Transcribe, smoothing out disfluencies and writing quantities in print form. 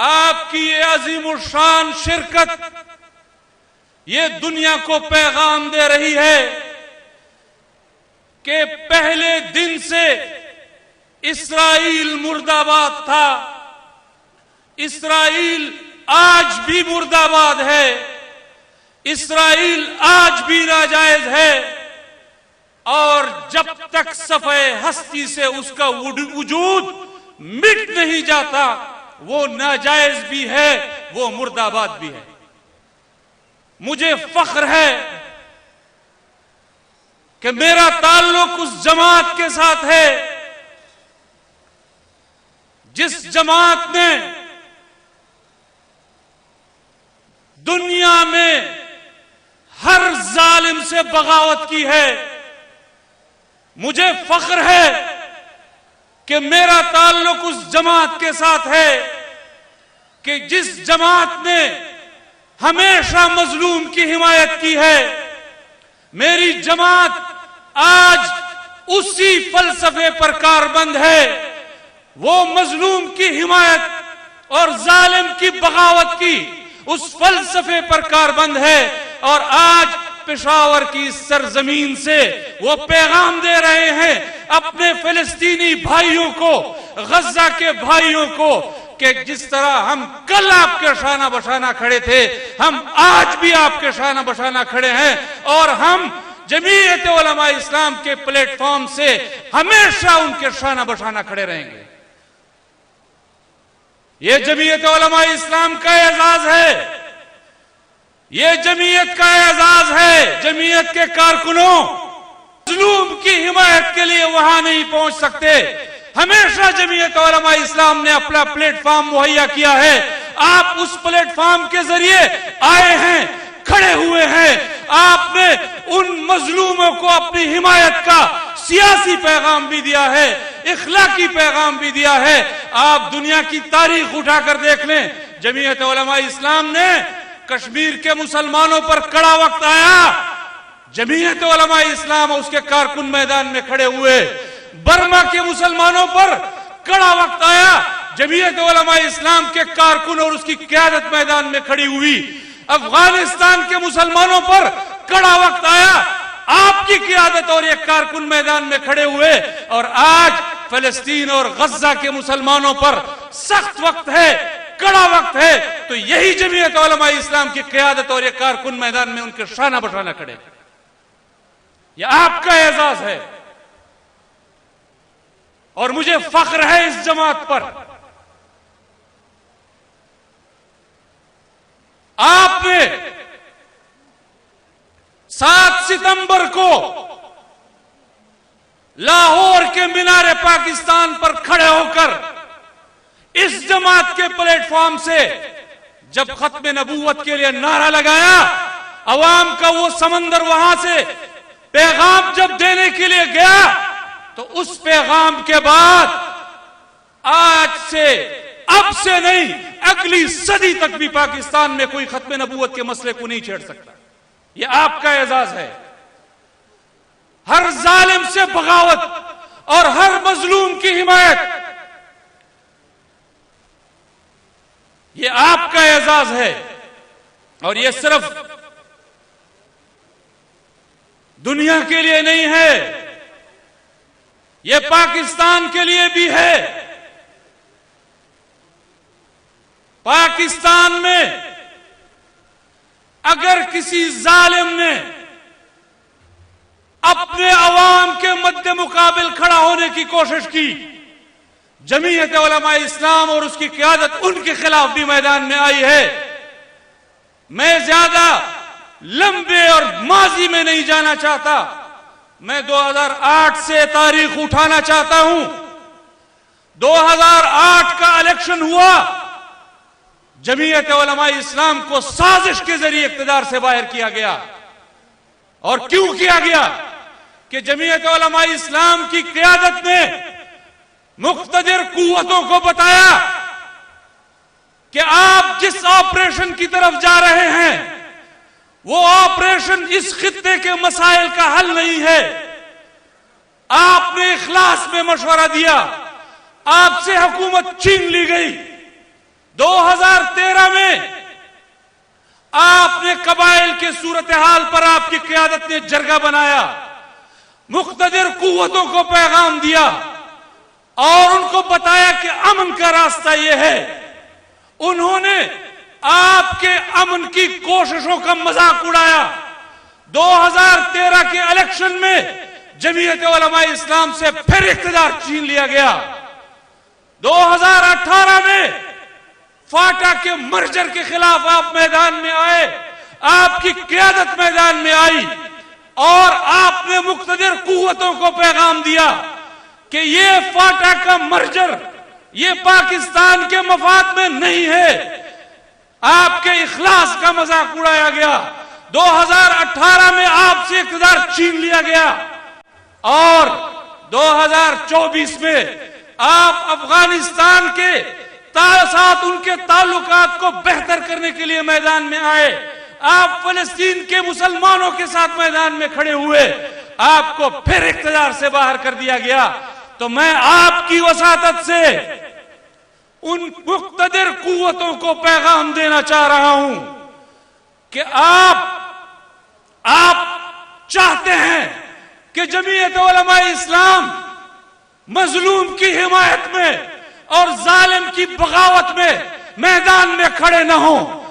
آپ کی یہ عظیم الشان شرکت یہ دنیا کو پیغام دے رہی ہے کہ پہلے دن سے اسرائیل مرد آباد تھا، اسرائیل آج بھی مرد آباد ہے، اسرائیل آج بھی ناجائز ہے، اور جب تک صفحہ ہستی سے اس کا وجود مٹ نہیں جاتا وہ ناجائز بھی ہے، وہ مرد آباد بھی ہے۔ مجھے فخر ہے کہ میرا تعلق اس جماعت کے ساتھ ہے جس جماعت نے دنیا میں ہر ظالم سے بغاوت کی ہے۔ مجھے فخر ہے کہ میرا تعلق اس جماعت کے ساتھ ہے کہ جس جماعت نے ہمیشہ مظلوم کی حمایت کی ہے۔ میری جماعت آج اسی فلسفے پر کاربند ہے، وہ مظلوم کی حمایت اور ظالم کی بغاوت کی اس فلسفے پر کاربند ہے، اور آج پشاور کی سرزمین سے وہ پیغام دے رہے ہیں اپنے فلسطینی بھائیوں کو، غزہ کے بھائیوں کو، کہ جس طرح ہم کل آپ کے شانہ بشانہ کھڑے تھے ہم آج بھی آپ کے شانہ بشانہ کھڑے ہیں، اور ہم جمعیت علماء اسلام کے پلیٹ فارم سے ہمیشہ ان کے شانہ بشانہ کھڑے رہیں گے۔ یہ جمعیت علماء اسلام کا اعزاز ہے، یہ جمعیت کا اعزاز ہے۔ جمعیت کے کارکنوں مظلوم کی حمایت کے لیے وہاں نہیں پہنچ سکتے، ہمیشہ جمعیت علماء اسلام نے اپنا پلیٹ فارم مہیا کیا ہے۔ آپ اس پلیٹ فارم کے ذریعے آئے ہیں، کھڑے ہوئے ہیں، آپ نے ان مظلوموں کو اپنی حمایت کا سیاسی پیغام بھی دیا ہے، اخلاقی پیغام بھی دیا ہے۔ آپ دنیا کی تاریخ اٹھا کر دیکھ لیں، جمعیت علماء اسلام نے کشمیر کے مسلمانوں پر کڑا وقت آیا، جمعیت علماء اسلام اور اس کے کارکن میدان میں کھڑے ہوئے۔ برما کے مسلمانوں پر کڑا وقت آیا، جمعیت علماء اسلام کے کارکن اور اس کی قیادت میدان میں کھڑی ہوئی۔ افغانستان کے مسلمانوں پر کڑا وقت آیا، آپ کی قیادت اور یہ کارکن میدان میں کھڑے ہوئے، اور آج فلسطین اور غزہ کے مسلمانوں پر سخت وقت ہے، کڑا وقت ہے، تو یہی جمعیت علماء اسلام کی قیادت اور یہ کارکن میدان میں ان کے شانہ بشانہ کھڑے۔ یہ آپ کا اعزاز ہے، اور مجھے فخر ہے اس جماعت پر۔ آپ نے 7 ستمبر کو لاہور کے مینار پاکستان پر کھڑے ہو کر اس جماعت کے پلیٹ فارم سے جب ختم نبوت کے لیے نعرہ لگایا، عوام کا وہ سمندر وہاں سے پیغام جب دینے کے لیے گیا، تو اس پیغام کے بعد آج سے، اب سے نہیں، اگلی صدی تک بھی پاکستان میں کوئی ختم نبوت کے مسئلے کو نہیں چھیڑ سکتا۔ یہ آپ کا اعزاز ہے۔ ہر ظالم سے بغاوت اور ہر مظلوم کی حمایت، یہ آپ کا اعزاز ہے، اور یہ صرف دنیا کے لیے نہیں ہے، یہ پاکستان کے لیے بھی ہے۔ پاکستان میں اگر کسی ظالم نے اپنے عوام کے مد مقابل کھڑا ہونے کی کوشش کی، جمعیت علماء اسلام اور اس کی قیادت ان کے خلاف بھی میدان میں آئی ہے۔ میں زیادہ لمبے اور ماضی میں نہیں جانا چاہتا، میں 2008 سے تاریخ اٹھانا چاہتا ہوں۔ 2008 کا الیکشن ہوا، جمعیت علماء اسلام کو سازش کے ذریعے اقتدار سے باہر کیا گیا۔ اور کیوں کیا گیا؟ کہ جمعیت علماء اسلام کی قیادت نے مقتدر قوتوں کو بتایا کہ آپ جس آپریشن کی طرف جا رہے ہیں وہ آپریشن اس خطے کے مسائل کا حل نہیں ہے۔ آپ نے اخلاص میں مشورہ دیا، آپ سے حکومت چھین لی گئی۔ 2008 آپ نے قبائل کے صورتحال پر آپ کی قیادت نے جرگہ بنایا، مقتدر قوتوں کو پیغام دیا اور ان کو بتایا کہ امن کا راستہ یہ ہے۔ انہوں نے آپ کے امن کی کوششوں کا مذاق اڑایا۔ 2013 کے الیکشن میں جمعیت علماء اسلام سے پھر اقتدار چھین لیا گیا۔ 2018 میں فاٹا کے مرجر کے خلاف آپ میدان میں آئے، آپ کی قیادت میدان میں آئی اور آپ نے مقتدر قوتوں کو پیغام دیا کہ یہ فاٹا کا مرجر یہ پاکستان کے مفاد میں نہیں ہے۔ آپ کے اخلاص کا مذاق اڑایا گیا۔ 2018 میں آپ سے اقتدار چھین لیا گیا اور 2024 میں آپ افغانستان کے ساتھ ان کے تعلقات کو بہتر کرنے کے لیے میدان میں آئے۔ آپ فلسطین کے مسلمانوں کے ساتھ میدان میں کھڑے ہوئے، آپ کو پھر اقتدار سے باہر کر دیا گیا۔ تو میں آپ کی وساطت سے ان مقتدر قوتوں کو پیغام دینا چاہ رہا ہوں کہ آپ چاہتے ہیں کہ جمعیت علماء اسلام مظلوم کی حمایت میں اور ظالم کی بغاوت میں میدان میں کھڑے نہ ہوں۔